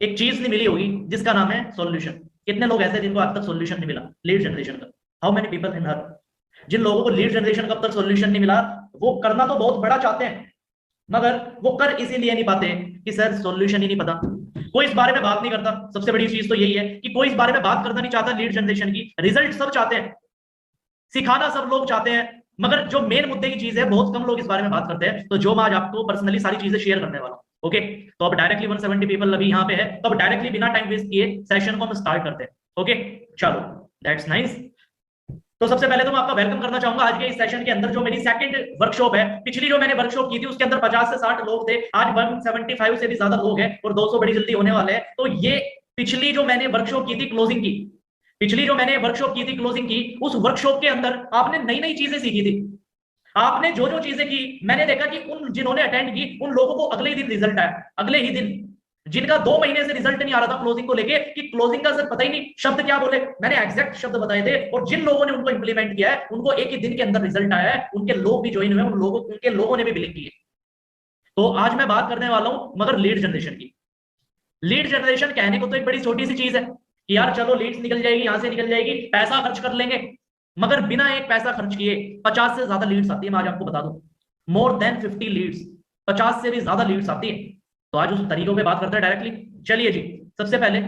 एक चीज नहीं मिली होगी जिसका नाम है सॉल्यूशन। कितने लोग ऐसे हैं जिनको आज तक सॉल्यूशन नहीं मिला लीड जनरेशन का? हाउ मेनी पीपल इन हर? जिन लोगों को लीड जनरेशन का अब तक सॉल्यूशन नहीं मिला, वो करना तो बहुत बड़ा चाहते हैं, मगर वो कर इसीलिए नहीं पाते कि सर सॉल्यूशन ही नहीं पता। कोई इस बारे में बात नहीं करता। सबसे बड़ी चीज तो यही है कि कोई इस बारे में बात करना नहीं चाहता लीड जनरेशन की। रिजल्ट सब चाहते हैं, सिखाना सब लोग चाहते हैं, मगर जो मेन मुद्दे की चीज है बहुत कम लोग इस बारे में बात करते हैं। तो जो मैं आज आपको पर्सनली सारी चीजें शेयर करने वाला हूं, ओके? तो अब डायरेक्टली 170 पीपल अभी यहाँ पे है, तो अब डायरेक्टली बिना टाइम वेस्ट किए सेशन को हम स्टार्ट करते हैं। ओके, चलो, दैट्स नाइस। तो सबसे पहले तो मैं आपका वेलकम करना चाहूंगा आज के इस सेशन के अंदर। जो मेरी सेकंड वर्कशॉप है, पिछली जो मैंने वर्कशॉप की थी उसके अंदर 50 से 60 लोग थे, आज 175 से भी ज्यादा लोग हैं और 200 बड़ी जल्दी होने वाले हैं। तो ये पिछली जो मैंने वर्कशॉप की थी क्लोजिंग की, पिछली जो मैंने वर्कशॉप की थी क्लोजिंग की, उस वर्कशॉप के अंदर आपने नई नई चीजें सीखी थी। आपने जो जो चीजें की, मैंने देखा कि उन जिन्होंने अटेंड की उन लोगों को अगले ही दिन रिजल्ट आया, अगले ही दिन। जिनका 2 महीने से रिजल्ट नहीं आ रहा था क्लोजिंग को लेके कि क्लोजिंग का सर पता ही नहीं शब्द क्या बोले, मैंने एग्जैक्ट शब्द बताए थे, और जिन लोगों ने उनको इंप्लीमेंट किया है उनको एक ही दिन के अंदर रिजल्ट आया है। उनके लोग भी ज्वाइन हुए, उनके लोगों ने भी बिलिंग की है। तो आज मैं बात करने वाला हूं मगर लीड जनरेशन की। लीड जनरेशन कहने को तो एक बड़ी छोटी सी चीज है कि यार चलो लीड्स निकल जाएगी, यहां से निकल जाएगी, पैसा खर्च कर लेंगे। मगर बिना एक पैसा खर्च किए 50 से ज्यादा लीड्स आती है। मैं आज आपको बता दूं, मोर देन 50 लीड्स, 50 से भी ज्यादा लीड्स आती है। तो आज उस तरीकों पे बात करते हैं डायरेक्टली। चलिए जी, सबसे पहले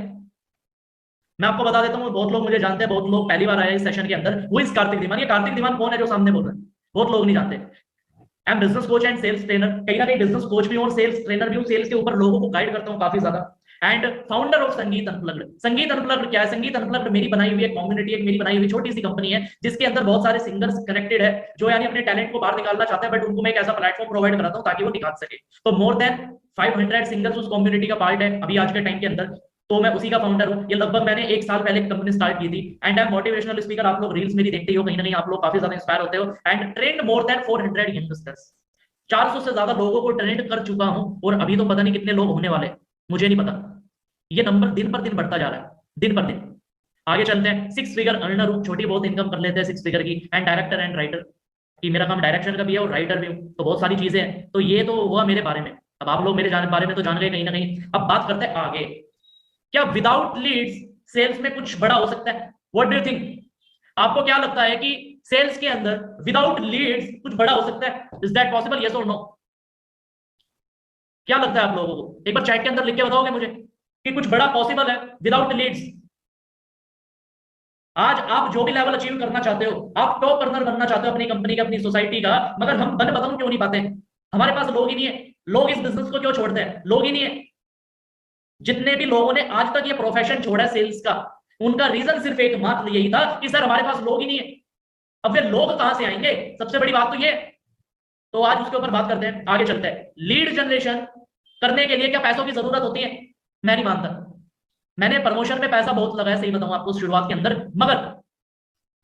मैं आपको बता देता हूँ, बहुत लोग मुझे जानते हैं, बहुत लोग पहली बार आए इस सेशन के अंदर। वो इस कार्तिक धीमान, ये कार्तिक धीमान कौन है जो सामने बोल रहे हैं? बहुत लोग नहीं जानते। I am business coach and sales trainer, कहीं ना कहीं बिजनेस कोच भी हूं और सेल्स ट्रेनर भी हूं। सेल्स के ऊपर लोगों को गाइड करता हूं काफी ज्यादा। एंड फाउंडर ऑफ संगीत अनप्लग्ड। संगीत अनप्लग्ड क्या है? संगीत अनप्लग्ड मेरी बनाई हुई एक कम्युनिटी, एक मेरी बनाई हुई छोटी सी कंपनी है जिसके अंदर बहुत सारे सिंगर्स कनेक्टेड है जो यानी अपने टैलेंट को बाहर निकालना चाहते हैं, बट उनको मैं एक ऐसा प्लेटफॉर्म प्रोवाइड कराता हूं ताकि वो निकाल सके। तो मोर देन 500 सिंगर्स उस कम्युनिटी का पार्ट है अभी आज के टाइम के अंदर। तो मैं उसी का फाउंडर हूँ। ये लगभग मैंने 1 साल पहले कंपनी स्टार्ट की थी। And I am motivational speaker. आप लोग रील्स मेरी देखते ही हो, कहीं ना कहीं आप लोग काफी ज्यादा इंस्पायर होते हो। And trend more than 400 youngsters, 400 से ज्यादा लोगों को ट्रेंड कर चुका हूं, और अभी तो पता नहीं कितने लोग होने वाले, मुझे नहीं पता। ये नंबर दिन पर दिन बढ़ता जा रहा है, दिन पर दिन। आगे चलते हैं। 6 फिगर अर्नर हूं, छोटी बहुत इनकम कर लेते हैं 6 फिगर की। एंड डायरेक्टर एंड राइटर, कि मेरा काम डायरेक्शन का भी है और राइटर भी हूं, तो बहुत सारी चीजें हैं। तो ये तो हुआ मेरे बारे में। अब आप लोग मेरे बारे में तो जान गए कहीं ना कहीं। अब बात करते हैं आगे। क्या विदाउट लीड्स सेल्स में कुछ बड़ा हो सकता है? What do you think? आपको क्या लगता है कि सेल्स के अंदर विदाउट लीड्स कुछ बड़ा हो सकता है? इज दैट पॉसिबल, यस और नो? क्या लगता है आप लोगों को? एक बार चैट के अंदर लिख के बताओगे मुझे कि कुछ बड़ा पॉसिबल है विदाउट लीड्स? आज आप जो भी लेवल अचीव करना चाहते हो, आप टॉप अर्नर बनना चाहते हो अपनी कंपनी का, अपनी सोसाइटी का, मगर हम बन बताऊं क्यों नहीं पाते? हमारे पास लोग ही नहीं है। लोग इस बिजनेस को क्यों छोड़ते हैं? लोग ही नहीं है। जितने भी लोगों ने आज तक ये प्रोफेशन छोड़ा है सेल्स का, उनका रीजन सिर्फ एक मात्र यही था कि सर हमारे पास लोग ही नहीं है। अब वे लोग कहां से आएंगे? सबसे बड़ी बात तो ये। तो आज उसके ऊपर बात करते हैं, आगे चलते हैं। लीड जनरेशन करने के लिए क्या पैसों की जरूरत होती है? मैं नहीं मानता। मैंने प्रमोशन में पैसा बहुत लगाया, सही बताऊं आपको, शुरुआत के अंदर। मगर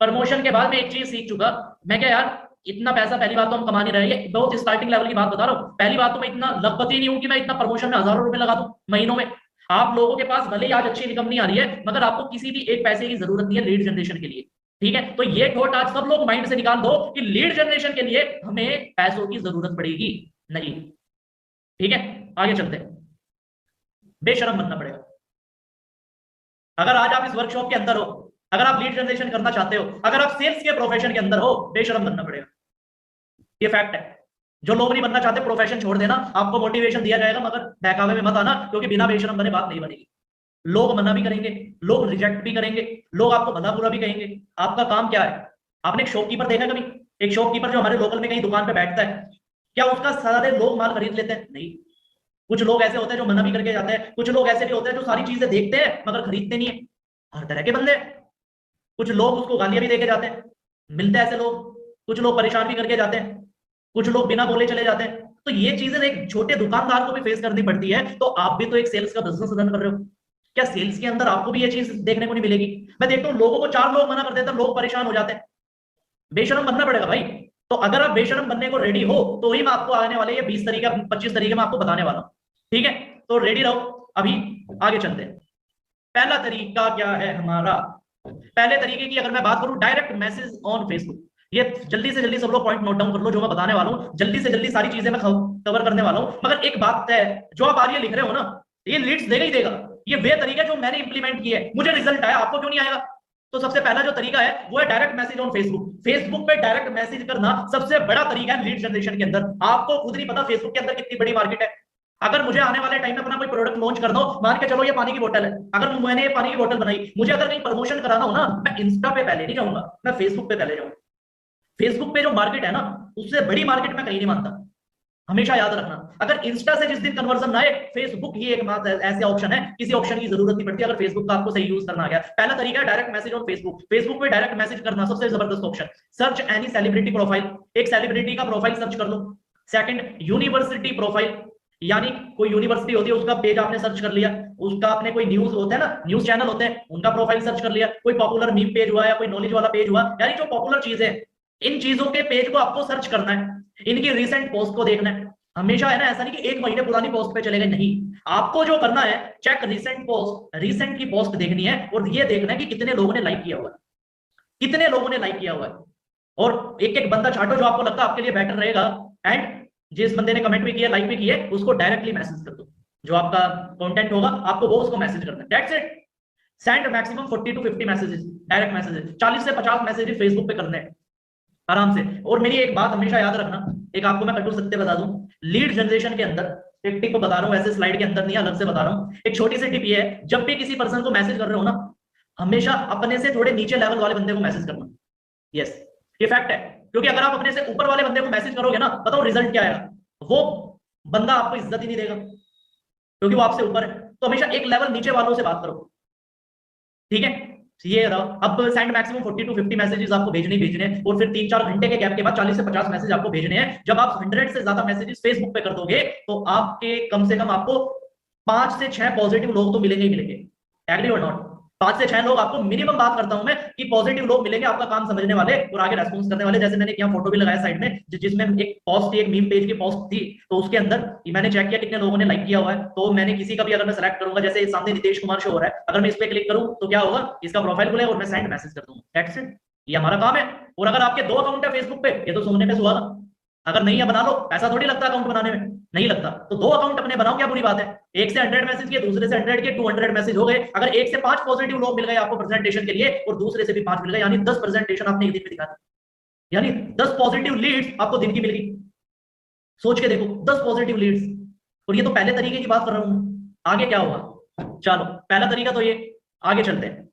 प्रमोशन के बाद मैं एक चीज सीख चुका। मैं क्या यार, इतना पैसा पहली बात तो हम कमा नहीं रहे, ये बहुत स्टार्टिंग लेवल की बात बता रहा हूँ। पहली बात तो मैं इतना लखपति नहीं हूं कि मैं इतना प्रमोशन में हजारों रुपए लगा दूं महीनों में। आप लोगों के पास भले ही आज अच्छी इनकम नहीं आ रही है, मगर आपको किसी भी एक पैसे की जरूरत नहीं है लीड जनरेशन के लिए। ठीक है? तो ये थॉट आज सब लोग माइंड से निकाल दो कि लीड जनरेशन के लिए हमें पैसों की जरूरत पड़ेगी, नहीं। ठीक है, आगे चलते हैं। बेशरम बनना पड़ेगा। अगर आज आप इस वर्कशॉप के अंदर हो, अगर आप लीड जनरेशन करना चाहते हो, अगर आप सेल्स के प्रोफेशन के अंदर हो, बेशरम बनना पड़ेगा। ये फैक्ट है। जो लोग नहीं बनना चाहते प्रोफेशन छोड़ देना। आपको मोटिवेशन दिया जाएगा, मगर बहकावे में मत आना, क्योंकि बिना बेशरम बने बात नहीं बनेगी। लोग मना भी करेंगे, लोग रिजेक्ट भी करेंगे, लोग आपको भला बुरा भी कहेंगे। आपका काम क्या है? आपने एक शॉपकीपर देखा कभी? एक शॉपकीपर जो हमारे लोकल में कहीं दुकान पे बैठता है, क्या उसका सारे लोग माल खरीद लेते हैं? नहीं। कुछ लोग ऐसे होते हैं जो मना भी करके जाते हैं, कुछ लोग ऐसे भी होते हैं जो सारी चीजें देखते हैं मगर खरीदते नहीं है। हर तरह के बंदे हैं। कुछ लोग उसको गालियां भी देके जाते हैं, मिलते हैं ऐसे लोग। कुछ लोग परेशान भी करके जाते हैं, कुछ लोग बिना बोले चले जाते हैं। तो ये चीजें एक छोटे दुकानदार को भी फेस करनी पड़ती है। तो आप भी तो एक सेल्स का बिजनेस रन कर रहे हो, क्या सेल्स के अंदर आपको भी ये चीज देखने को नहीं मिलेगी? मैं देखता हूँ लोगों को 4 लोग मना कर देते हैं, लोग परेशान हो जाते हैं। बेशरम बनना पड़ेगा भाई। तो अगर आप बेशरम बनने को रेडी हो, तो ही मैं आपको आने वाले ये 20 तरीके 25 तरीके मैं आपको बताने वाला हूँ। ठीक है? तो रेडी रहो। अभी आगे चलते हैं। पहला तरीका क्या है हमारा? पहले तरीके की अगर मैं बात करूं, डायरेक्ट मैसेज ऑन फेसबुक। ये जल्दी से जल्दी सब लोग पॉइंट नोट डाउन कर लो जो मैं बताने वाला हूं। जल्दी से जल्दी सारी चीजें मैं कवर करने वाला हूं, मगर एक बात है, जो आप आज ये लिख रहे हो ना, ये लीड्स देगा ही देगा। ये वे तरीका जो मैंने इंप्लीमेंट किए, मुझे रिजल्ट आया, आपको क्यों नहीं आएगा? तो सबसे पहला जो तरीका है वो है direct message on Facebook. Facebook पे डायरेक्ट मैसेज करना सबसे बड़ा तरीका है लीड जनरेशन के अंदर। आपको खुद नहीं पता फेसबुक के अंदर कितनी बड़ी मार्केट है। अगर मुझे आने वाले टाइम में अपना कोई प्रोडक्ट लॉन्च करना हो, मान के चलो ये पानी की बोतल है, अगर मैंने ये पानी की बोतल बनाई, मुझे अगर कहीं प्रमोशन कराना हो ना, मैं इंस्टा पे पहले नहीं जाऊंगा, मैं फेसबुक पे पहले जाऊंगा। फेसबुक पे जो मार्केट है ना, उससे बड़ी मार्केट में कहीं नहीं मानता। हमेशा याद रखना, अगर इंस्टा से जिस दिन कन्वर्जन ना आए, फेसबुक ही एकमात्र ऐसे ऑप्शन है, किसी ऑप्शन की जरूरत नहीं पड़ती अगर फेसबुक का आपको सही यूज करना आ गया। पहला तरीका है direct message on Facebook. Facebook पे डायरेक्ट मैसेज करना सबसे जबरदस्त option. Search any celebrity profile, एक सेलिब्रिटी का प्रोफाइल सर्च कर लो। सेकंड, यूनिवर्सिटी प्रोफाइल, यानी कोई यूनिवर्सिटी होती है उसका पेज आपने सर्च कर लिया, उसका आपने कोई न्यूज होता है ना, न्यूज चैनल होते हैं, उनका प्रोफाइल सर्च कर लिया, कोई पॉपुलर मीम पेज हुआ या कोई नॉलेज वाला पेज हुआ, यानी जो पॉपुलर चीजें, इन चीजों के पेज को आपको सर्च करना है, इनकी रिसेंट पोस्ट को देखना है। हमेशा है ना, ऐसा नहीं कि 1 महीने पुरानी पोस्ट पे चले गए, नहीं, आपको जो करना है चेक रिसेंट पोस्ट, रिसेंट की पोस्ट देखनी है और ये देखना है कि कितने लोगों ने लाइक किया हुआ है, कितने लोगों ने लाइक किया हुआ है, और एक एक बंदा छाटो जो आपको लगता है आपके लिए बेटर रहेगा, एंड जिस बंदे ने कमेंट भी किया, लाइक भी किए, उसको डायरेक्टली मैसेज कर दो। जो आपका कंटेंट होगा आपको वो उसको मैसेज करना है, that's it. Send maximum 40 to 50 messages, direct messages, 40 से 50 मैसेजेस फेसबुक पे करने हैं आराम से। और मेरी एक बात हमेशा याद रखना, एक आपको मैं कटु सत्य बता दूं, लीड जनरेशन के अंदर एक टिप को बता रहा हूं, ऐसे स्लाइड के अंदर नहीं, अलग से बता रहा हूं। एक छोटी सी टिप ये है, जब भी किसी पर्सन को मैसेज कर रहे हो ना, हमेशा अपने से थोड़े नीचे लेवल वाले बंदे को मैसेज करना। यस, ये फैक्ट है, क्योंकि अगर आप अपने से ऊपर वाले बंदे को मैसेज करोगे ना, बताओ रिजल्ट क्या आएगा, वो बंदा आपको इज्जत ही नहीं देगा, क्योंकि वो आपसे ऊपर है। तो हमेशा एक लेवल नीचे वालों से बात करो, ठीक है? ये रहा। अब सेंड मैक्सिमम 40 to 50 मैसेजेस आपको भेजने ही भेजने हैं, और फिर 3-4 घंटे के गैप के बाद 40 से 50 मैसेज आपको भेजने हैं। जब आप 100 से ज्यादा मैसेजेस फेसबुक पे कर दोगे, तो आपके कम से कम आपको 5 से 6 पॉजिटिव लोग तो मिलेंगे ही मिलेंगे। एग्री और नॉट? 5 से 6 लोग आपको मिनिमम, बात करता हूं मैं, कि पॉजिटिव लोग मिलेंगे आपका काम समझने वाले और आगे रेस्पॉन्स करने वाले। जैसे मैंने यहाँ फोटो भी लगाया साइड में, जिसमें एक पोस्ट थी, एक मीम पेज की पोस्ट थी, तो उसके अंदर मैंने चेक किया कितने लोगों ने लाइक किया हुआ है। तो मैंने किसी का भी अगर मैं सेलेक्ट करूंगा, जैसे सामने नितेश कुमार शो हो रहा है, अगर मैं इस पे क्लिक करूं तो क्या होगा, इसका प्रोफाइल खुलेगा और मैं सेंड मैसेज कर दूंगा, दैट्स इट। ये हमारा काम है। और अगर आपके 2 अकाउंट है फेसबुक पे, ये तो सोने पे सुहागा, अगर नहीं है बना लो, पैसा थोड़ी लगता अकाउंट बनाने में, नहीं लगता, तो 2 अकाउंट अपने बनाओ, क्या बुरी बात है? एक से 100 मैसेज किए, दूसरे से 100 के 200 मैसेज हो गए। अगर एक से 5 पॉजिटिव लोग मिल गए आपको प्रेजेंटेशन के लिए, और दूसरे से भी 5 मिल गए, यानी 10 प्रेजेंटेशन आपने एक दिन में दिखा दी, यानी 10 पॉजिटिव लीड्स आपको दिन की मिल गई। सोच के देखो, 10 पॉजिटिव लीड्स। और ये तो पहले तरीके की बात कर रहा हूं, आगे क्या होगा? चलो, पहला तरीका तो ये, आगे चलते हैं।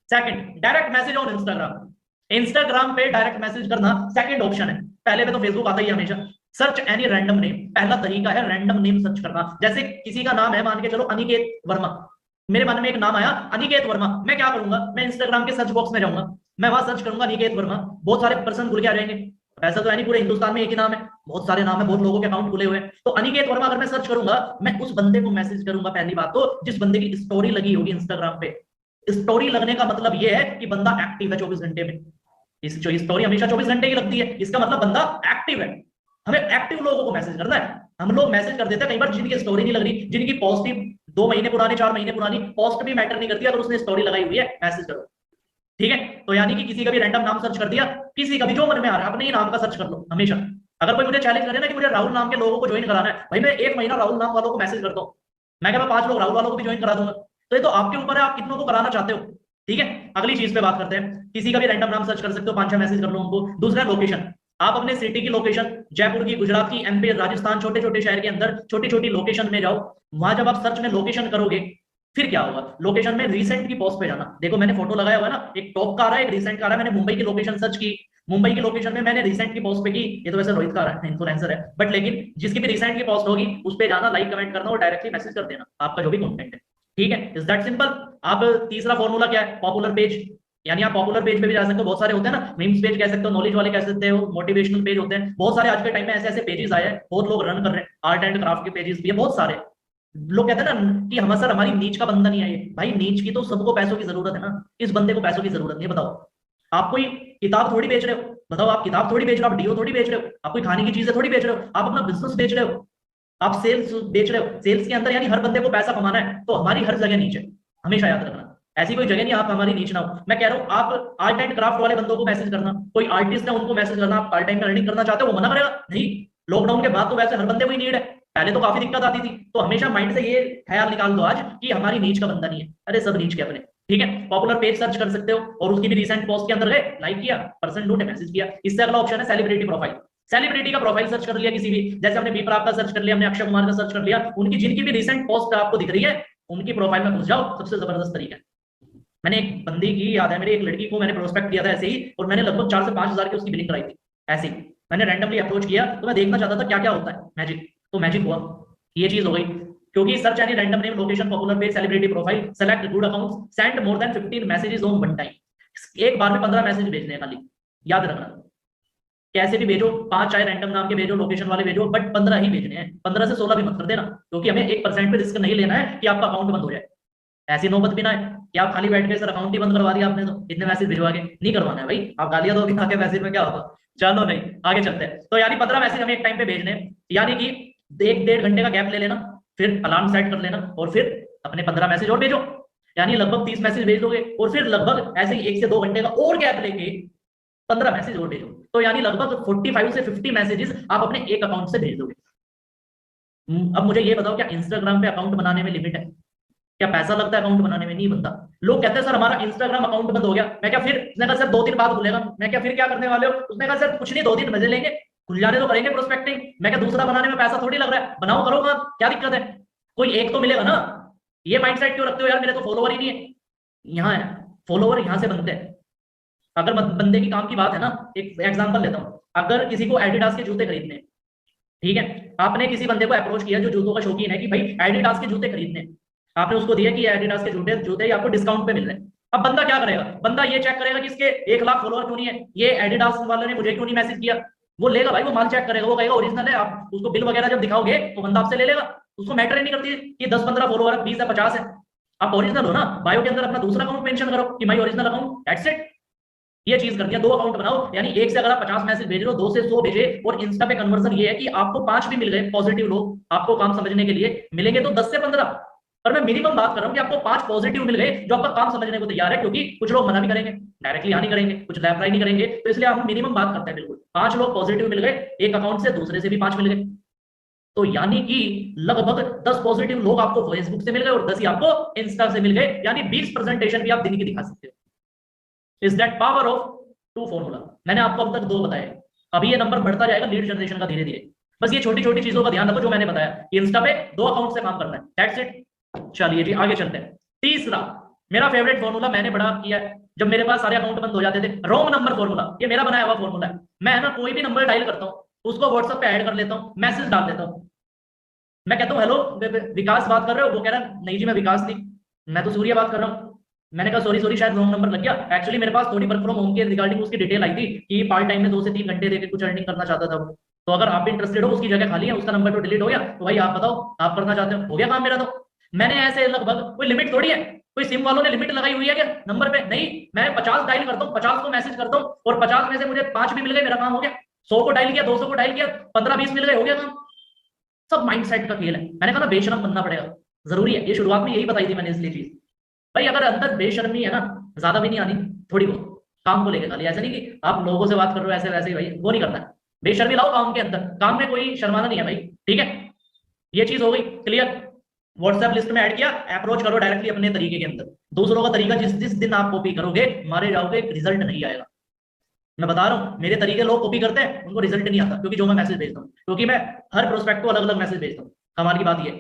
Second, direct message on Instagram. Instagram पे डायरेक्ट मैसेज करना सेकंड ऑप्शन है, पहले पे तो फेसबुक आता ही है हमेशा। सर्च एनी रैंडम नेम, पहला तरीका है रैंडम नेम सर्च करना। जैसे किसी का नाम है, मान के चलो अनिकेत वर्मा, मेरे मन में एक नाम आया अनिकेत वर्मा, मैं क्या करूंगा, मैं इंस्टाग्राम के सर्च बॉक्स में जाऊंगा, मैं वहां सर्च करूंगा अनिकेत वर्मा, बहुत सारे पर्सन खुल के आ जाएंगे। ऐसा तो है नहीं पूरे हिंदुस्तान में एक ही नाम है, बहुत सारे नाम है, बहुत लोगों के अकाउंट खुले हुए हैं। तो अनिकेत वर्मा अगर मैं सर्च करूंगा, मैं उस बंदे को मैसेज करूंगा, पहली बात तो जिस बंदे की स्टोरी लगी होगी इंस्टाग्राम पे। स्टोरी लगने का मतलब यह है कि बंदा एक्टिव है 24 घंटे में। इस स्टोरी हमेशा 24 घंटे की लगती है, इसका मतलब बंदा एक्टिव है। हमें एक्टिव लोगों को मैसेज करना है। हम लोग मैसेज कर देते हैं कई बार जिनकी स्टोरी नहीं लग रही, जिनकी पोस्ट ही 2 महीने पुरानी, 4 महीने पुरानी, पोस्ट भी मैटर नहीं करती, अगर उसने स्टोरी लगाई हुई है मैसेज करो, ठीक है? तो यानी कि किसी का भी रैंडम नाम सर्च कर दिया, किसी का भी जो मन में आ रहा है, अपने ही नाम का सर्च कर लो हमेशा। अगर कोई मुझे चैलेंज करे ना कि मुझे राहुल नाम के लोगों को ज्वाइन कराना है, भाई मैं 1 महीना राहुल नाम वालों को मैसेज करता हूँ, मैं क्या, मैं 5 लोग राहुल वालों को भी ज्वाइन करा दूंगा। तो ये तो आपके ऊपर है, आप कितनों को कराना चाहते हो, ठीक है? अगली चीज पे बात करते हैं, किसी का भी रैंडम नाम सर्च कर सकते हो, 5-6 मैसेज कर लो उनको। दूसरा लोकेशन, आप अपने सिटी की लोकेशन, जयपुर की, गुजरात की, एमपी, राजस्थान, छोटे छोटे शहर के अंदर छोटी छोटी लोकेशन में जाओ। वहां जब आप सर्च में लोकेशन करोगे, फिर क्या होगा, लोकेशन में रिसेंट की पोस्ट पे जाना। देखो मैंने फोटो लगाया हुआ है ना, एक टॉप का आ रहा है, एक रिसेंट का आ रहा है। मैंने मुंबई की लोकेशन सर्च की, मुंबई की लोकेशन में मैंने रिसेंट की पोस्ट पे की। ये तो वैसे रोहित का इन्फ्लुएंसर है, बट लेकिन जिसकी भी रिसेंट की पोस्ट होगी उस पे जाना, लाइक कमेंट करना और डायरेक्टली मैसेज कर देना आपका जो भी कंटेंट है, ठीक है? Is that simple. आप तीसरा फॉर्मूला क्या है, पॉपुलर पेज, यानी आप पॉपुलर पेज पे भी जा सकते हो, बहुत सारे होते हैं ना, मीम्स पेज कह सकते हो, नॉलेज वाले कह सकते हो, मोटिवेशनल पेज होते हैं, बहुत सारे आज के टाइम में ऐसे ऐसे पेजेस आए हैं, बहुत लोग रन कर रहे हैं। आर्ट एंड क्राफ्ट के पेजेस भी है बहुत सारे। लोग कहते हैं ना कि हम सर हमारी नीच का बंदा नहीं है ये, भाई नीच की तो सबको पैसों की जरूरत है ना, इस बंदे को पैसों की जरूरत नहीं है। बताओ, आप कोई किताब थोड़ी बेच रहे हो, बताओ, आप किताब थोड़ी बेच रहे हो, आप डीओ थोड़ी बेच रहे हो, आप कोई खाने की चीजें थोड़ी बेच रहे हो, आप अपना बिजनेस बेच रहे हो, आप सेल्स बेच रहे हो। सेल्स के अंदर यानी हर बंदे को पैसा कमाना है, तो हमारी हर जगह नीच है, हमेशा याद रखना। ऐसी कोई जगह नहीं आप हमारी नीच ना हो। मैं कह रहा हूँ आप आर्ट एंड क्राफ्ट वाले बंदों को मैसेज करना, कोई आर्टिस्ट है उनको मैसेज करना, आप पार्ट टाइम में अर्निंग करना चाहते हो, वो मना करेगा नहीं। लॉकडाउन के बाद तो वैसे हर बंदे को ही नीड है, पहले तो काफी दिक्कत आती थी। तो हमेशा माइंड से ये ख्याल निकाल दो आज कि हमारी नीच का बंदा नहीं है, अरे सब नीच के अपने। ठीक है, पॉपुलर पेज सर्च कर सकते हो और उसकी भी रिसेंट पोस्ट के अंदर गए, लाइक किया, पर्सन ढूंढे, मैसेज किया। इससे अगला ऑप्शन है सेलिब्रिटी प्रोफाइल। सेलिब्रिटी का प्रोफाइल सर्च कर लिया किसी भी, जैसे हमने बीपराग का सर्च कर लिया, हमने अक्षय कुमार का सर्च कर लिया, उनकी जिनकी भी रिसेंट पोस्ट आपको दिख रही है उनकी प्रोफाइल में घुस जाओ, सबसे जबरदस्त तरीका है। मैंने एक बंदी की याद है, मेरी एक लड़की को मैंने प्रोस्पेक्ट किया था ऐसे ही, और मैंने लगभग 4 से 5 हजार की उसकी बिलिंग कराई थी ऐसे ही। मैंने रैंडमली अप्रोच किया, तो मैं देखना चाहता था क्या क्या होता है मैजिक, तो मैजिक हुआ, ये चीज हो गई। क्योंकि search any random name, location, popular page, celebrity profile, select good accounts, send more than 15 messages on one time. एक बार में 15 मैसेज भेजने हैं खाली, याद रखना। कैसे भी भेजो, 5 चाहे रैंडम नाम के भेजो, लोकेशन वाले भेजो, बट 15 ही भेजने हैं, 15 से 16 भी मत कर देना, क्योंकि हमें 1% पे रिस्क नहीं लेना है कि आपका अकाउंट बंद हो जाए। ऐसी नौबत भी ना है कि आप खाली बैठ के सर अकाउंट ही बंद करवा दिया आपने, तो इतने मैसेज भिजवा के नहीं करवाना है भाई। आप गालियां दोगे आके मैसेज में क्या होगा। चलो नहीं, आगे चलते हैं। तो यानी 15 मैसेज हमें एक टाइम पे भेजने हैं, यानी कि 1-1.5 घंटे का गैप ले लेना, फिर अलार्म सेट कर लेना और फिर अपने 15 मैसेज और भेजो, यानी लगभग 30 मैसेज भेज दोगे, और फिर लगभग ऐसे ही 1 से 2 घंटे का और गैप लेके 15 मैसेज और भेजो, तो यानी लगभग 45 से 50 मैसेजेस आप अपने एक अकाउंट से भेज दोगे। अब मुझे ये बताओ, क्या इंस्टाग्राम पे अकाउंट बनाने में लिमिट है? क्या पैसा लगता है अकाउंट बनाने में? नहीं बनता। लोग कहते हैं सर हमारा इंस्टाग्राम अकाउंट बंद हो गया। मैं क्या फिर, उसने कहा सर 2 दिन बाद खुलेगा। मैं क्या फिर क्या करने वाले हो? उसने कहा सर कुछ नहीं, 2 दिन मजे लेंगे, खुल जाने तो करेंगे प्रोस्पेक्टिंग। मैं क्या दूसरा बनाने में पैसा थोड़ी लग रहा है, बनाओ करो काम, क्या दिक्कत है? कोई एक तो मिलेगा ना। ये माइंडसेट क्यों रखते हो यार, मेरे तो फॉलोवर ही नहीं है। यहाँ है, फॉलोवर यहाँ से बनते हैं। अगर बंदे की काम की बात है ना, एक एग्जांपल लेता हूँ, अगर किसी को एडिडास के जूते खरीदने हैं, ठीक है, आपने किसी बंदे को अप्रोच किया जो जूतों का शौकीन है कि भाई एडिडास के जूते खरीदने हैं, आपने उसको दिया कि एडिडास के जूते जूते आपको डिस्काउंट पे मिल रहे हैं। अब बंदा क्या करेगा? बंदा ये चेक करेगा कि इसके 1 लाख फॉलोअर क्यों नहीं है, ये एडिडास वाले ने मुझे क्यों नहीं मैसेज किया। वो लेगा भाई, वो माल चेक करेगा, वो कहेगा ओरिजिनल है। आप उसको बिल वगैरह जब दिखाओगे तो बंदा आपसे ले लेगा। उसको मैटर ही नहीं करती कि 10-15 फॉलोअर, 20 है, 50 है, आप ओरिजिनल हो ना। बायो के अंदर अपना दूसरा अकाउंट मेंशन करो कि भाई ओरिजिनल अकाउंट, दैट्स इट। ये चीज करती है। 2 अकाउंट बनाओ, यानी एक से अगर आप 50 मैसेज भेज रहे हो, 2 से 100 भेजे। और इंस्टा पे कन्वर्जन ये है कि आपको 5 भी मिल गए पॉजिटिव लोग आपको काम समझने के लिए मिलेंगे तो 10 से 15, पर मैं मिनिमम बात कर रहा हूं कि आपको 5 पॉजिटिव मिल गए जो आपका काम समझने को तैयार है। क्योंकि कुछ लोग मना भी करेंगे, डायरेक्टली हानि करेंगे, कुछ अप्लाई नहीं करेंगे, तो इसलिए हम मिनिमम बात करते हैं। बिल्कुल 5 लोग पॉजिटिव मिल गए एक अकाउंट से, दूसरे से भी 5 मिल गए, तो यानी कि लगभग 10 पॉजिटिव लोग आपको फेसबुक से मिल गए और 10 ही आपको इंस्टा से मिल गए, यानी 20 प्रेजेंटेशन भी आप दिन की दिखा सकते हो। Is that power of 2 formula. मैंने आपको अब तक 2 बताए, अभी ये नंबर बढ़ता जाएगा लीड जनरेशन का धीरे धीरे। बस ये छोटी छोटी चीजों का ध्यान रखो जो मैंने बताया। इंस्टा पे 2 अकाउंट से काम करना है, दैट्स इट। चलिए जी आगे चलते हैं। तीसरा मेरा फेवरेट फॉर्मूला, मैंने बड़ा किया है जब मेरे पास सारे अकाउंट बंद हो जाते थे, रॉन्ग नंबर फॉर्मूला। ये मेरा बनाया हुआ फॉर्मूला है। मैं ना कोई भी नंबर डायल करता हूँ, उसको व्हाट्सएप पे ऐड कर लेता हूँ, मैसेज डाल देता हूँ। मैं कहता हूँ हेलो विकास बात कर रहे हो? वो कह रहा है नहीं जी मैं विकास नहीं, मैं तो सूर्य बात कर रहा हूँ। मैंने कहा सॉरी सॉरी, शायद रॉन्ग नंबर लग गया। एक्चुअली मेरे पास थोड़ी वर्क फ्रॉम होम के रिगार्डिंग उसकी डिटेल आई थी कि पार्ट टाइम में 2 से 3 घंटे देकर कुछ अर्निंग करना चाहता था वो। तो अगर आप भी इंटरेस्टेड हो, उसकी जगह खाली है, उसका नंबर तो डिलीट हो गया, तो भाई आप बताओ आप करना चाहते हो गया काम मेरा। तो मैंने ऐसे लगभग, कोई लिमिट थोड़ी है, कोई सिम वालों ने लिमिट लगाई हुई है क्या नंबर पे? नहीं, मैं 50 डायल करता हूँ, 50 को मैसेज करता हूँ, और 50 में से मुझे 5 भी मिल गए, मेरा काम हो गया। 100 को डायल किया, 200 को डायल किया, 15-20 मिल गए, हो गया काम। सब माइंडसेट का खेल है। मैंने कहा ना बेशरम बनना पड़ेगा, जरूरी है। ये शुरुआत में यही बताई थी मैंने इसलिए चीज। भाई अगर अंदर बेशर्मी है ना, ज्यादा भी नहीं आनी, थोड़ी बहुत काम को लेकर खाली, ऐसा नहीं कि आप लोगों से बात कर रहे हो ऐसे वैसे ही, भाई वो नहीं करना है। बेशर्मी लाओ काम के अंदर, काम में कोई शर्माना नहीं है भाई, ठीक है। ये चीज हो गई क्लियर। व्हाट्सएप लिस्ट में ऐड किया, अप्रोच करो डायरेक्टली अपने तरीके के अंदर। दूसरों का तरीका जिस जिस दिन आप कॉपी करोगे मारे जाओगे, रिजल्ट नहीं आएगा। मैं बता रहा हूँ, मेरे तरीके लोग कॉपी करते हैं, उनको रिजल्ट नहीं आता, क्योंकि जो मैं मैसेज भेजता हूँ, क्योंकि मैं हर प्रोस्पेक्ट को अलग अलग मैसेज भेजता हूँ। कमाल की बात ये,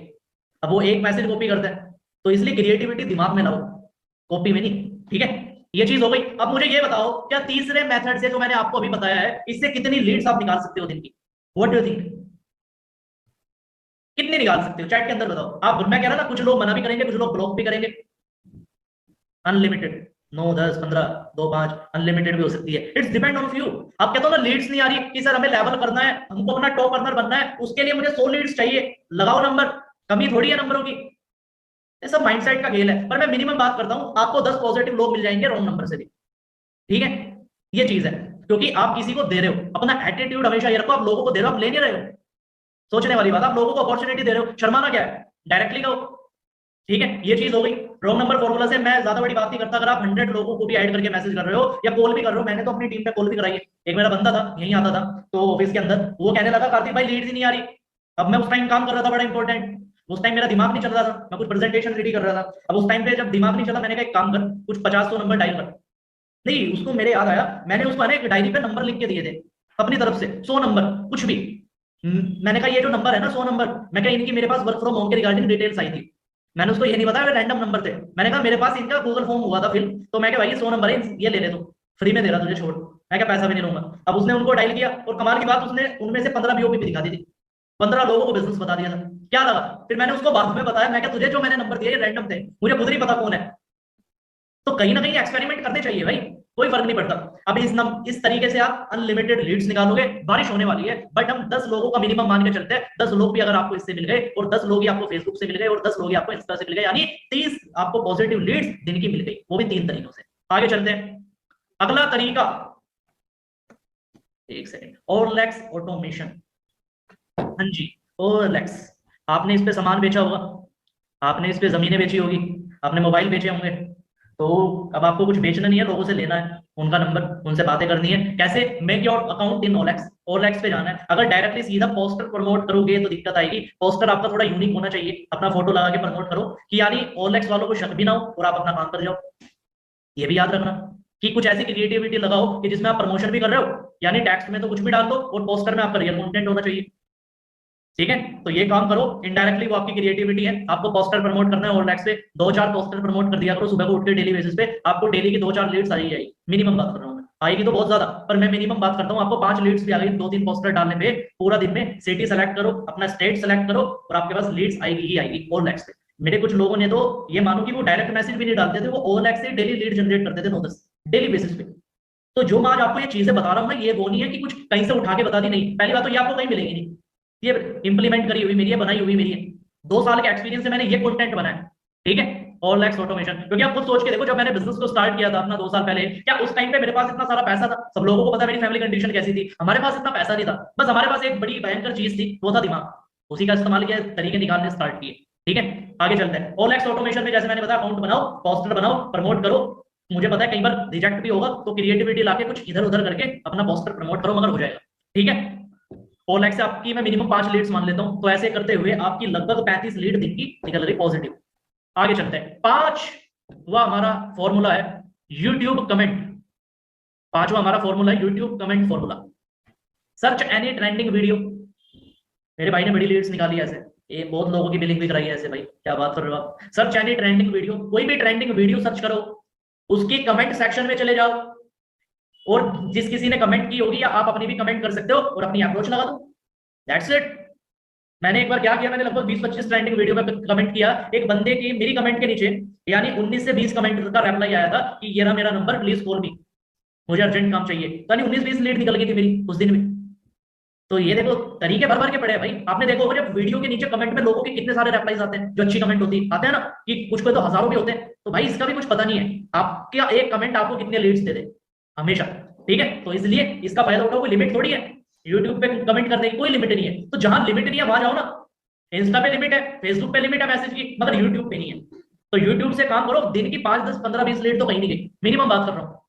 अब वो एक मैसेज कॉपी करते हैं, तो इसलिए क्रिएटिविटी दिमाग में लाओ, कॉपी में नहीं, ठीक है। ये चीज हो गई। अब मुझे ये बताओ, क्या तीसरे मेथड से जो मैंने आपको अभी बताया है, इससे कितनी लीड्स आप निकाल सकते हो दिन की? व्हाट डू यू थिंक, कितनी निकाल सकते हो? चैट के अंदर बताओ आप। मैं कह रहा ना, कुछ लोग मना भी करेंगे, कुछ लोग ब्लॉक भी करेंगे। अनलिमिटेड 9, 10, 15, 2, 5, अनलिमिटेड भी हो सकती है। It's depend on you. आप कहते हो ना लीड्स नहीं आ रही कि सर हमें लेवल करना है, हमको अपना टॉप अर्नर बनना है, उसके लिए मुझे 100 लीड्स चाहिए। लगाओ नंबर, कमी थोड़ी है नंबरों की। ये सब माइंडसेट का खेल है। पर मैं मिनिमम बात करता हूं, आपको 10 पॉजिटिव लोग मिल जाएंगे रॉन्ग नंबर से भी, ठीक है। ये चीज है, क्योंकि आप किसी को दे रहे हो। अपना एटीट्यूड हमेशा ये रखो, आप लोगों को दे रहे हो, आप ले नहीं रहे हो। सोचने वाली बात, आप लोगों को अपॉर्चुनिटी दे रहे हो, शर्माना क्या है, डायरेक्टली कहो, ठीक है। ये चीज हो गई। रॉन्ग नंबर फॉर्मूला से मैं ज्यादा बड़ी बात नहीं करता। अगर आप 100 लोगों को भी ऐड करके मैसेज कर रहे हो या कॉल भी कर रहे हो, मैंने तो अपनी टीम पे कॉल भी कराई है। एक मेरा बंदा था, यहीं आता था तो ऑफिस के अंदर, वो कहने लगा कार्तिक भाई लीड्स ही नहीं आ रही। अब मैं उस टाइम काम कर रहा था बड़ा इंपॉर्टेंट, उस टाइम मेरा दिमाग नहीं चल रहा था, मैं कुछ प्रेजेंटेशन रेडी कर रहा था। अब उस टाइम पे जब दिमाग नहीं चला, मैंने कहा एक काम कर, कुछ 50-100 नंबर डायल कर। नहीं, उसको मेरे याद आया, मैंने उसको है ना एक डायरी पे नंबर लिख के दिए थे अपनी तरफ से, 100 नंबर कुछ भी। मैंने कहा ये जो नंबर है ना 100 नंबर, मैं कहा इनकी मेरे पास वर्क फ्रॉम होम के रिगार्डिंग डिटेल्स आई थी। मैंने उसको ये नहीं बताया रैंडम नंबर थे, मैंने कहा मेरे पास इनका गूगल फॉर्म हुआ था फिल, तो मैं कहा भाई ये 100 नंबर है, ये ले ले, तू फ्री में दे रहा तुझे, छोड़, मैं क्या पैसा भी नहीं लूंगा। अब उसने उनको डायल किया, और कमाल की बात, उसने उनमें से 15 बीओपी भी दिखा दी थी, 15 लोगों को बिजनेस बता दिया था। क्या लगा, फिर मैंने उसको बाद में बताया, मैं क्या तुझे जो मैंने नंबर दिए ये रैंडम थे, मुझे खुद नहीं पता कौन है। तो कहीं ना कहीं एक्सपेरिमेंट करने चाहिए भाई, कोई फर्क नहीं पड़ता। अब इस तरीके से आप अनलिमिटेड लीड्स निकालोगे, बारिश होने वाली है, बट हम 10 लोगों का मिनिमम मान के चलते हैं, 10 लोग भी अगर आपको इससे मिल गए, और 10 लोग ही आपको फेसबुक से मिल गए, और 10 लोग ही आपको इंस्टा से मिल गए, यानी 30 आपको पॉजिटिव लीड्स दिन की मिल गई, वो भी 3 तरीकों से। आगे चलते हैं, अगला तरीका, एक सेकेंड, ओरलेक्स ऑटोमेशन। हाँ जी, ओरलेक्स, आपने इस पे सामान बेचा होगा, आपने इस पे जमीनें बेची होगी, आपने मोबाइल बेचे होंगे, तो अब आपको कुछ बेचना नहीं है, लोगों से लेना है उनका नंबर, उनसे बातें करनी है। कैसे, make your account in OLX, OLX पे जाना है। अगर डायरेक्टली सीधा पोस्टर प्रमोट करोगे तो दिक्कत आएगी, पोस्टर आपका थोड़ा यूनिक होना चाहिए, अपना फोटो लगा के प्रमोट करो, कि यानी ओलेक्स वालों को शक भी ना हो और आप अपना काम कर जाओ। ये भी याद रखना कि कुछ ऐसी क्रिएटिविटी लगाओ कि जिसमें आप प्रमोशन भी कर रहे हो, यानी टेक्स्ट में तो कुछ भी डाल दो, और पोस्टर में आपका रियल कंटेंट होना चाहिए। ठीक है, तो ये काम करो, इनडायरेक्टली वो आपकी क्रिएटिविटी है। आपको पोस्टर प्रमोट करना है ओलैक्स पे, 2-4 पोस्टर प्रमोट कर दिया करो सुबह को उठ के डेली बेसिस पे, आपको डेली की 2-4 लीड्स आ ही जाएगी, मिनिमम बात कर रहा हूँ मैं, आएगी तो बहुत ज्यादा, पर मैं मिनिमम बात करता हूँ, आपको 5 लीड्स भी आ गई 2-3 पोस्टर डालने पे, पूरा दिन में सिटी सेलेक्ट करो, अपना स्टेट सेलेक्ट करो, और आपके पास लीड्स आएगी ही आएगी ओलैक्स पे। मेरे कुछ लोगों ने तो ये मानो कि वो डायरेक्ट मैसेज भी नहीं डालते थे, वो ओलैक्स से डेली लीड जनरेट करते थे 9-10 डेली बेसिस पे। तो जो मैं आज आपको ये चीजें बता रहा हूँ ना, ये वो नहीं है कि कुछ कहीं से उठा के बता दी, नहीं, पहली बात तो ये आपको कहीं मिलेगी नहीं, ये इंप्लीमेंट करी हुई मेरी है, बनाई हुई मेरी है, 2 साल के एक्सपीरियंस से मैंने ये कंटेंट बनाया। ठीक है, ओरलेक्स ऑटोमेशन, क्योंकि आप खुद सोच के देखो, जब मैंने बिजनेस को स्टार्ट किया था अपना 2 साल पहले, क्या उस टाइम पे मेरे पास इतना सारा पैसा था? सब लोगों को पता है मेरी फैमिली कंडीशन कैसी थी, हमारे पास इतना पैसा नहीं था, बस हमारे पास एक बड़ी भयंकर चीज थी, वो था दिमाग, उसी का इस्तेमाल किया, तरीके निकालने स्टार्ट किए। ठीक है, आगे चलते हैं। ओरलेक्स ऑटोमेशन में जैसे मैंने बताया, अकाउंट बनाओ, पोस्टर बनाओ, प्रमोट करो। मुझे पता है कई बार रिजेक्ट भी होगा, तो क्रिएटिविटी लाके कुछ इधर उधर करके अपना पोस्टर प्रमोट करो, मगर हो जाएगा। ठीक है, ओलेक्स से आपकी मैं मिनिमम 5 लीड्स मान लेता हूं, तो ऐसे करते हुए आपकी लगभग 35 लीड दिन की निकल रही पॉजिटिव। आगे चलते हैं, 5वां हमारा फॉर्मूला है यूट्यूब कमेंट। 5वां हमारा फॉर्मूला है YouTube comment formula. Search any trending video, मेरे भाई ने बड़ी लीड्स निकाली ऐसे, ये बहुत लोगों की बिलिंग भी कराई है ऐसे, भाई क्या बात कर रहे हो आप। सर्च एनी ट्रेंडिंग वीडियो, कोई भी ट्रेंडिंग वीडियो सर्च करो, उसकी कमेंट सेक्शन में चले जाओ, और जिस किसी ने कमेंट की होगी, या आप अपनी भी कमेंट कर सकते हो और अपनी अप्रोच लगा दो, दैट्स इट। मैंने एक बार क्या किया, मैंने लगभग 20-25 ट्रेंडिंग वीडियो में कमेंट किया, एक बंदे की मेरी कमेंट के नीचे यानी 19 से 20 कमेंट का रिप्लाई आया था कि ये रहा मेरा नंबर, प्लीज कॉल मी, मुझे अर्जेंट काम चाहिए। तो यानी 19-20 लीड निकल गई थी मेरी उस दिन में। तो ये देखो, तरीके भर भर के पड़े हैं भाई। आपने देखो जब वीडियो के नीचे कमेंट में लोगों के कितने सारे रिप्लाईज आते हैं, जो अच्छी कमेंट होती है, आते हैं ना, कि कुछ को तो हजारों भी होते हैं, तो भाई इसका भी कुछ पता नहीं है आपका एक कमेंट आपको कितने लीड्स दे दे हमेशा। ठीक है, तो इसलिए इसका फायदा उठाओ, कोई लिमिट थोड़ी है, यूट्यूब पे कमेंट करने की कोई लिमिट नहीं है, तो जहां लिमिट नहीं है वहां जाओ ना। इंस्टा पे लिमिट है, फेसबुक पे लिमिट है मैसेज की, मगर यूट्यूब पे नहीं है। तो यूट्यूब से काम करो, दिन की 5-10-15-20 लीड तो कहीं नहीं गई, मिनिमम बात कर रहा हूँ,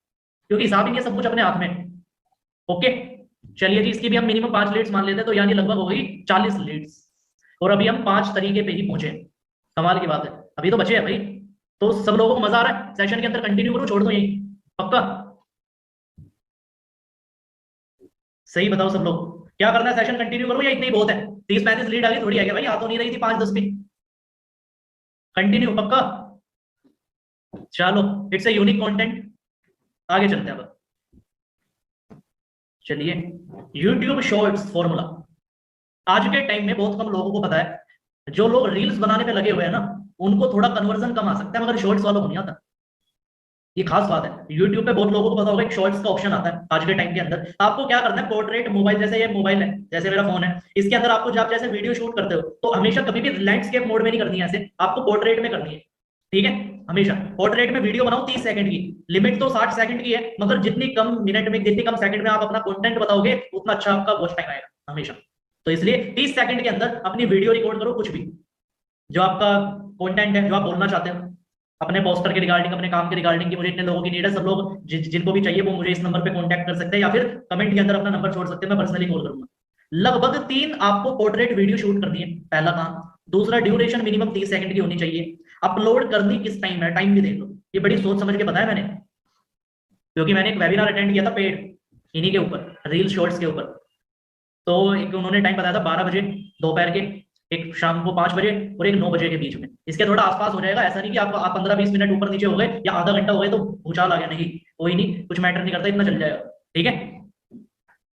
क्योंकि हिसाब ही नहीं है, सब कुछ अपने हाथ में। ओके, चलिए जी, इसकी भी हम मिनिमम 5 लीड्स मान लेते हैं, तो यानी लगभग हो गई 40 लीड्स, और अभी हम 5 तरीके पे ही पहुंचे। कमाल की बात है, अभी तो बचे हैं भाई। तो सब लोगों को मजा आ रहा है सेशन के अंदर, कंटिन्यू करो, छोड़ दो यही, पक्का? सही बताओ सब लोग, क्या करना है, सेशन कंटिन्यू करो या इतनी बहुत है? 30-35 लीड आ गई, थोड़ी आ गई भाई, आ तो नहीं रही थी 5-10 भी। कंटिन्यू पक्का? चलो, इट्स ए यूनिक कंटेंट। आगे चलते हैं अब, चलिए, यूट्यूब शॉर्ट्स फॉर्मूला। आज के टाइम में बहुत कम लोगों को पता है, जो लोग रील्स बनाने पे लगे हुए हैं ना, उनको थोड़ा कन्वर्जन कम आ सकता है, मगर शॉर्ट्स वालों को नहीं आता। ये खास बात है, YouTube पे बहुत लोगों को पता होगा एक शॉर्ट्स का ऑप्शन आता है आज के टाइम के अंदर। आपको क्या करना है, पोर्ट्रेट मोबाइल, जैसे ये मोबाइल है, जैसे मेरा फोन है, इसके अंदर आपको जब जैसे वीडियो शूट करते हो, तो हमेशा कभी भी लैंडस्केप मोड में नहीं करनी है, ऐसे आपको पोर्ट्रेट में करनी है। ठीक है, हमेशा पोर्ट्रेट में वीडियो बनाओ 30 सेकंड की, लिमिट तो 60 सेकंड की है, मगर जितनी कम मिनट में, जितनी कम सेकंड में आप अपना कंटेंट बताओगे, उतना अच्छा आपका वॉच टाइम आएगा हमेशा। तो इसलिए 30 सेकंड के अंदर अपनी वीडियो रिकॉर्ड करो, कुछ भी जो आपका कंटेंट है, जो आप बोलना चाहते हो अपने पोस्टर के रिगार्डिंग, अपने काम के रिगार्डिंग, की मुझे इतने लोगों की नीड है, सब लोग जिनको भी चाहिए वो मुझे इस नंबर पे कांटेक्ट कर सकते हैं, या फिर कमेंट के अंदर अपना नंबर छोड़ सकते हैं, मैं पर्सनली कॉल करूंगा। लगभग 3 आपको पोर्ट्रेट वीडियो शूट करनी है, पहला काम। दूसरा, ड्यूरेशन मिनिमम 30 सेकंड की होनी चाहिए। अपलोड करनी किस टाइम है, टाइम भी देख लो, ये बड़ी सोच समझ के बताया मैंने, क्योंकि मैंने एक वेबिनार अटेंड किया था पेड इन्हीं के ऊपर, रील शॉर्ट्स के ऊपर। तो एक उन्होंने टाइम बताया था 12 बजे दोपहर के, एक शाम को 5 बजे और एक 9 बजे के बीच में। इसके थोड़ा आसपास हो जाएगा, ऐसा नहीं कि आप 15-20 मिनट ऊपर नीचे हो गए या आधा घंटा हो गए तो भूचाल आ गया, नहीं, कोई नहीं, कुछ मैटर नहीं करता, इतना चल जाएगा, ठीक है।